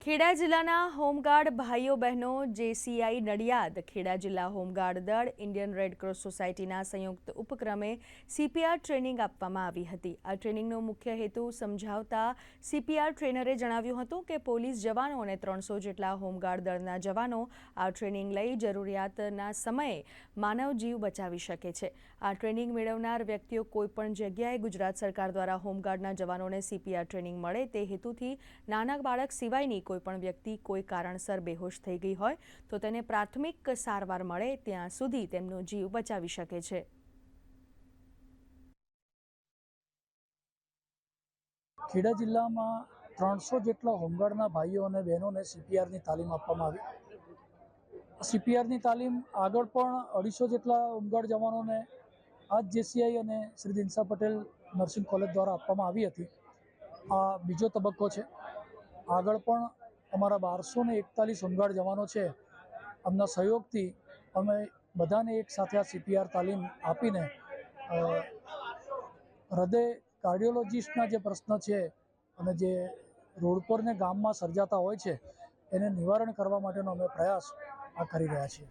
ખેડા જિલ્લાના હોમગાર્ડ ભાઈઓ બહેનો જેસીઆઈ નડિયાદ ખેડા જિલ્લા હોમગાર્ડ દળ ઇન્ડિયન રેડ ક્રોસ સોસાયટીના સંયુક્ત ઉપક્રમે સીપીઆર ટ્રેનિંગ આપવામાં આવી હતી। આ ટ્રેનિંગનો મુખ્ય હેતુ સમજાવતા સીપીઆર ટ્રેનરે જણાવ્યું હતું કે પોલીસ જવાનો અને 300 જેટલા હોમગાર્ડ દળના જવાનો આ ટ્રેનિંગ લઈ જરૂરિયાતના સમયે માનવ જીવ બચાવી શકે છે। આ ટ્રેનિંગ મેળવનાર વ્યક્તિઓ કોઈપણ જગ્યાએ ગુજરાત સરકાર દ્વારા હોમગાર્ડના જવાનોને સીપીઆર ટ્રેનિંગ મળે તે હેતુથી નાના બાળક સિવાયની કોઈપણ વ્યક્તિ કોઈ કારણસર બેહોશ થઈ ગઈ હોય તો તેને પ્રાથમિક સારવાર મળે ત્યાં સુધી તેમનો જીવ બચાવી શકે છે। ખેડા જિલ્લામાં 300 જેટલા હોમગાર્ડના ભાઈઓ અને બહેનોને સીપીઆરની તાલીમ આપવામાં આવી। સીપીઆરની તાલીમ આગળ પણ 250 જેટલા હોમગાર્ડ જવાનોને આ જેસીઆઈ અને શ્રી દિનસા પટેલ નર્સિંગ કોલેજ દ્વારા આપવામાં આવી હતી। આ બીજો તબક્કો છે। આગળ પણ અમારા 1241 હોમગાર્ડ જવાનો છે, એમના સહયોગથી અમે બધાને એક સાથે આ સીપીઆર તાલીમ આપીને હૃદય કાર્ડિયોલોજિસ્ટના જે પ્રશ્ન છે અને જે રોડ પર ને ગામમાં સર્જાતા હોય છે એને નિવારણ કરવા માટેનો અમે પ્રયાસ કરી રહ્યા છીએ।